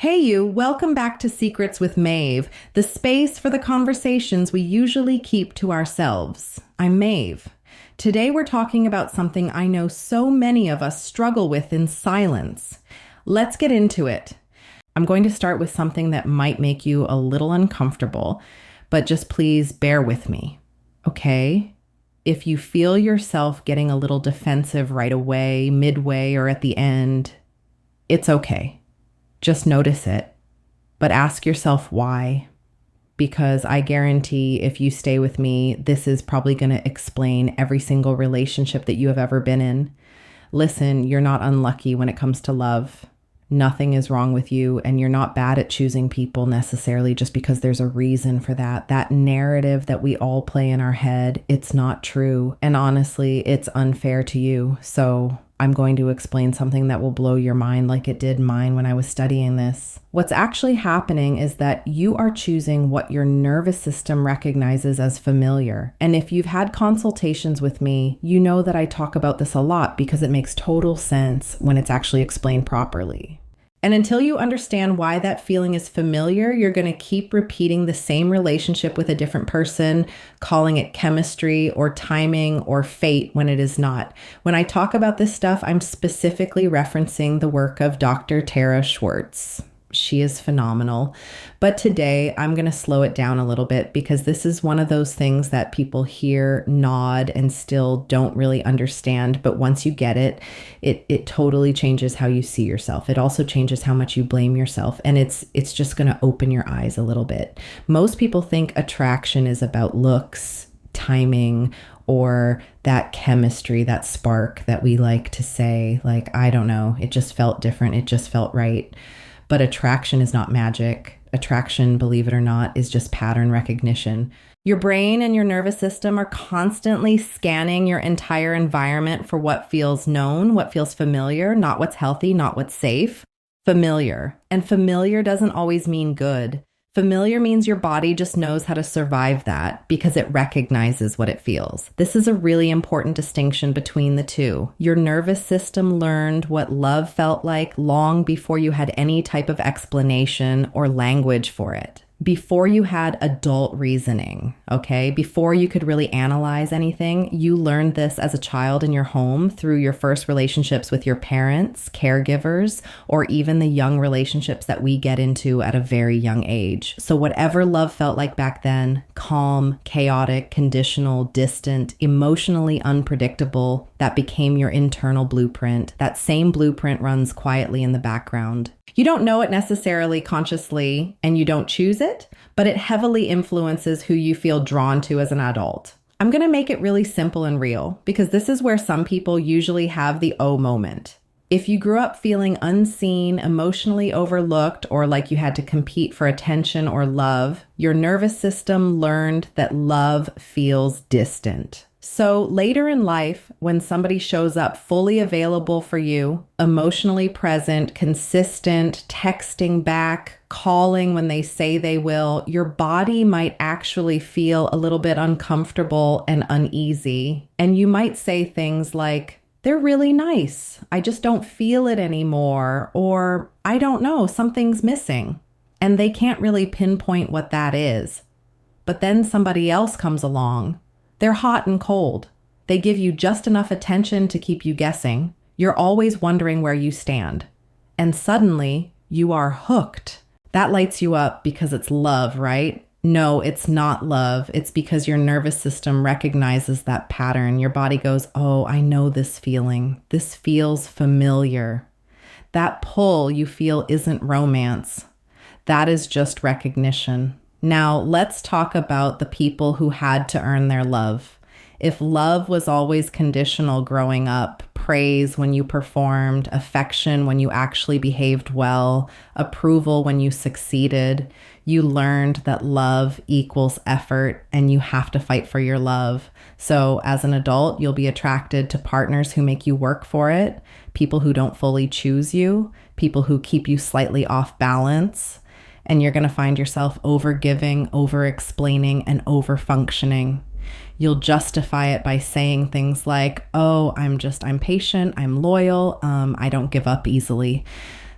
Hey you, welcome back to Secrets with Maeve, the space for the conversations we usually keep to ourselves. I'm Maeve. Today we're talking about something I know so many of us struggle with in silence. Let's get into it. I'm going to start with something that might make you a little uncomfortable, but just please bear with me, okay? If you feel yourself getting a little defensive right away, midway, or at the end, it's okay. Just notice it, but ask yourself why, because I guarantee if you stay with me, this is probably going to explain every single relationship that you have ever been in. Listen, you're not unlucky when it comes to love. Nothing is wrong with you, and you're not bad at choosing people necessarily just because there's a reason for that. That narrative that we all play in our head, it's not true. And honestly, it's unfair to you. So I'm going to explain something that will blow your mind like it did mine when I was studying this. What's actually happening is that you are choosing what your nervous system recognizes as familiar. And if you've had consultations with me, you know that I talk about this a lot because it makes total sense when it's actually explained properly. And until you understand why that feeling is familiar, you're going to keep repeating the same relationship with a different person, calling it chemistry or timing or fate when it is not. When I talk about this stuff, I'm specifically referencing the work of Dr. Tara Schwartz. She is phenomenal. But today I'm going to slow it down a little bit because this is one of those things that people hear, nod, and still don't really understand. But once you get it, it totally changes how you see yourself. It also changes how much you blame yourself. And it's just going to open your eyes a little bit. Most people think attraction is about looks, timing, or that chemistry, that spark that we like to say, like, I don't know, it just felt different. It just felt right. But attraction is not magic. Attraction, believe it or not, is just pattern recognition. Your brain and your nervous system are constantly scanning your entire environment for what feels known, what feels familiar, not what's healthy, not what's safe. Familiar. And familiar doesn't always mean good. Familiar means your body just knows how to survive that because it recognizes what it feels. This is a really important distinction between the two. Your nervous system learned what love felt like long before you had any type of explanation or language for it. Before you had adult reasoning, okay? Before you could really analyze anything, you learned this as a child in your home through your first relationships with your parents, caregivers, or even the young relationships that we get into at a very young age. So whatever love felt like back then, calm, chaotic, conditional, distant, emotionally unpredictable, that became your internal blueprint. That same blueprint runs quietly in the background. You don't know it necessarily consciously and you don't choose it, but it heavily influences who you feel drawn to as an adult. I'm going to make it really simple and real because this is where some people usually have the oh moment. If you grew up feeling unseen, emotionally overlooked, or like you had to compete for attention or love, your nervous system learned that love feels distant. So later in life, when somebody shows up fully available for you, emotionally present, consistent, texting back, calling when they say they will, your body might actually feel a little bit uncomfortable and uneasy. And you might say things like, they're really nice. I just don't feel it anymore. Or I don't know, something's missing. And they can't really pinpoint what that is. But then somebody else comes along. They're hot and cold. They give you just enough attention to keep you guessing. You're always wondering where you stand. And suddenly, you are hooked. That lights you up because it's love, right? No, it's not love. It's because your nervous system recognizes that pattern. Your body goes, oh, I know this feeling. This feels familiar. That pull you feel isn't romance. That is just recognition. Now, let's talk about the people who had to earn their love. If love was always conditional growing up, praise when you performed, affection when you actually behaved well, approval when you succeeded, you learned that love equals effort and you have to fight for your love. So as an adult, you'll be attracted to partners who make you work for it, people who don't fully choose you, people who keep you slightly off balance. And you're going to find yourself over-giving, over-explaining, and over-functioning. You'll justify it by saying things like, oh, I'm patient, I'm loyal, I don't give up easily.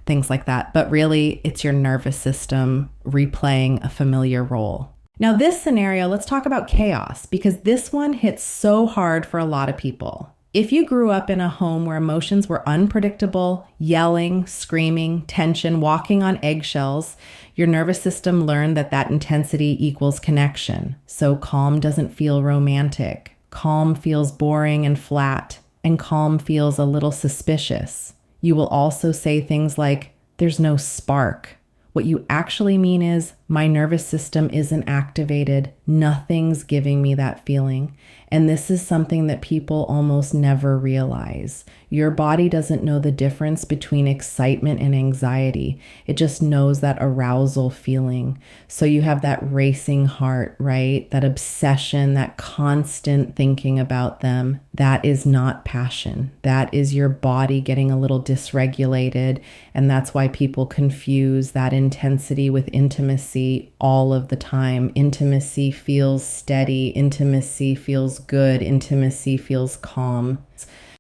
things like that. But really, it's your nervous system replaying a familiar role. Now, this scenario, let's talk about chaos, because this one hits so hard for a lot of people. If you grew up in a home where emotions were unpredictable, yelling, screaming, tension, walking on eggshells, your nervous system learned that intensity equals connection. So calm doesn't feel romantic. Calm feels boring and flat, and calm feels a little suspicious. You will also say things like, there's no spark. What you actually mean is, my nervous system isn't activated. Nothing's giving me that feeling. And this is something that people almost never realize. Your body doesn't know the difference between excitement and anxiety. It just knows that arousal feeling. So you have that racing heart, right? That obsession, that constant thinking about them. That is not passion. That is your body getting a little dysregulated. And that's why people confuse that intensity with intimacy all of the time. Intimacy feels steady. Intimacy feels good. Intimacy feels calm.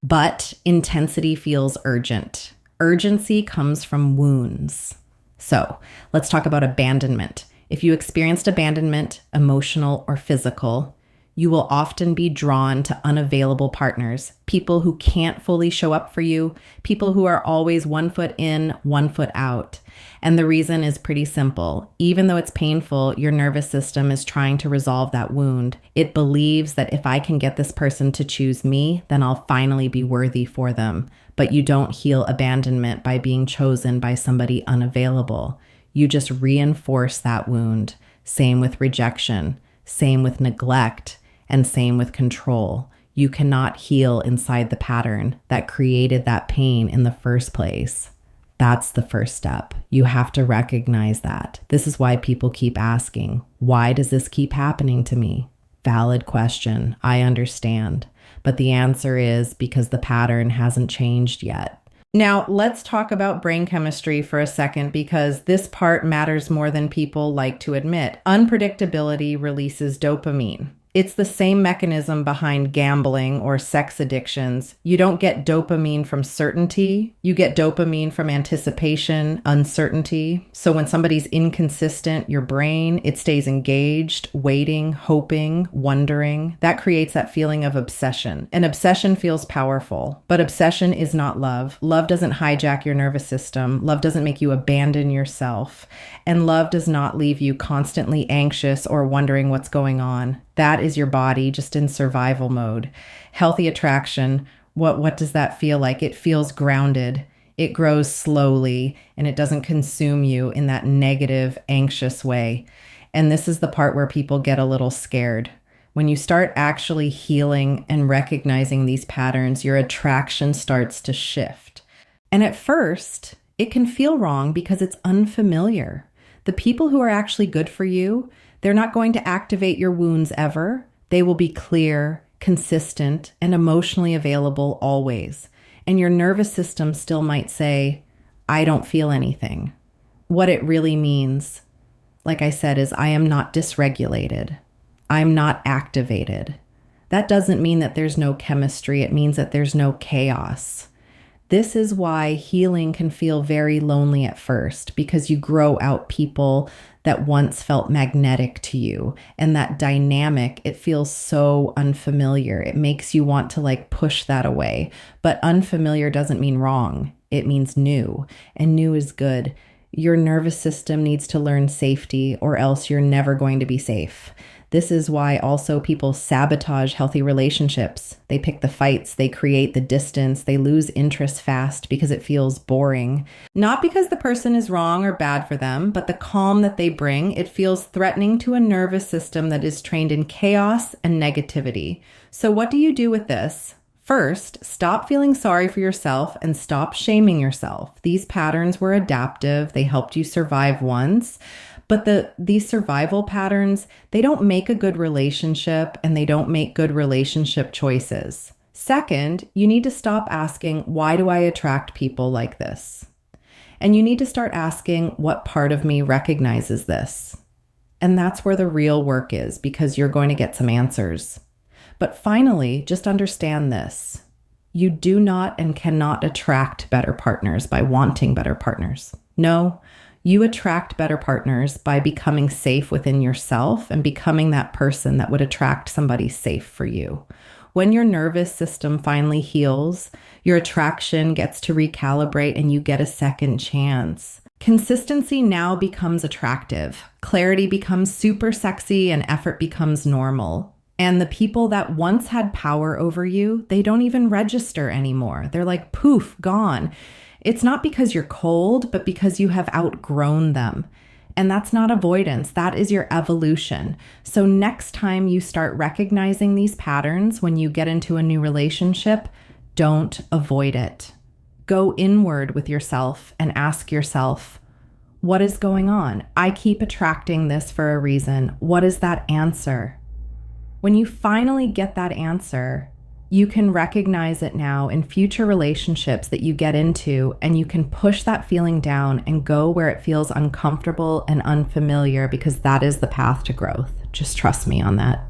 But intensity feels urgent. Urgency comes from wounds. So let's talk about abandonment. If you experienced abandonment, emotional or physical, you will often be drawn to unavailable partners, people who can't fully show up for you, people who are always 1 foot in, 1 foot out. And the reason is pretty simple. Even though it's painful, your nervous system is trying to resolve that wound. It believes that if I can get this person to choose me, then I'll finally be worthy for them. But you don't heal abandonment by being chosen by somebody unavailable. You just reinforce that wound. Same with rejection, same with neglect, and same with control. You cannot heal inside the pattern that created that pain in the first place. That's the first step. You have to recognize that. This is why people keep asking, why does this keep happening to me? Valid question. I understand. But the answer is because the pattern hasn't changed yet. Now, let's talk about brain chemistry for a second, because this part matters more than people like to admit. Unpredictability releases dopamine. It's the same mechanism behind gambling or sex addictions. You don't get dopamine from certainty. You get dopamine from anticipation, uncertainty. So when somebody's inconsistent, your brain, it stays engaged, waiting, hoping, wondering. That creates that feeling of obsession. And obsession feels powerful, but obsession is not love. Love doesn't hijack your nervous system. Love doesn't make you abandon yourself. And love does not leave you constantly anxious or wondering what's going on. That is your body just in survival mode. Healthy attraction, what does that feel like? It feels grounded. It grows slowly, and it doesn't consume you in that negative, anxious way. And this is the part where people get a little scared. When you start actually healing and recognizing these patterns, your attraction starts to shift. And at first, it can feel wrong because it's unfamiliar. The people who are actually good for you, they're not going to activate your wounds ever. They will be clear, consistent, and emotionally available always. And your nervous system still might say, I don't feel anything. What it really means, like I said, is I am not dysregulated. I'm not activated. That doesn't mean that there's no chemistry. It means that there's no chaos. This is why healing can feel very lonely at first, because you grow out people that once felt magnetic to you. And that dynamic, it feels so unfamiliar. It makes you want to push that away. But unfamiliar doesn't mean wrong. It means new. And new is good. Your nervous system needs to learn safety, or else you're never going to be safe. This is why also people sabotage healthy relationships. They pick the fights, they create the distance, they lose interest fast because it feels boring. Not because the person is wrong or bad for them, but the calm that they bring, it feels threatening to a nervous system that is trained in chaos and negativity. So what do you do with this? First, stop feeling sorry for yourself and stop shaming yourself. These patterns were adaptive. They helped you survive once. But these survival patterns, they don't make a good relationship, and they don't make good relationship choices. Second, you need to stop asking, why do I attract people like this? And you need to start asking, what part of me recognizes this? And that's where the real work is, because you're going to get some answers. But finally, just understand this. You do not and cannot attract better partners by wanting better partners. No, you attract better partners by becoming safe within yourself and becoming that person that would attract somebody safe for you. When your nervous system finally heals, your attraction gets to recalibrate and you get a second chance. Consistency now becomes attractive. Clarity becomes super sexy and effort becomes normal. And the people that once had power over you, they don't even register anymore. They're like, poof, gone. It's not because you're cold, but because you have outgrown them. And that's not avoidance. That is your evolution. So next time you start recognizing these patterns when you get into a new relationship, don't avoid it. Go inward with yourself and ask yourself, what is going on? I keep attracting this for a reason. What is that answer? When you finally get that answer, you can recognize it now in future relationships that you get into, and you can push that feeling down and go where it feels uncomfortable and unfamiliar, because that is the path to growth. Just trust me on that.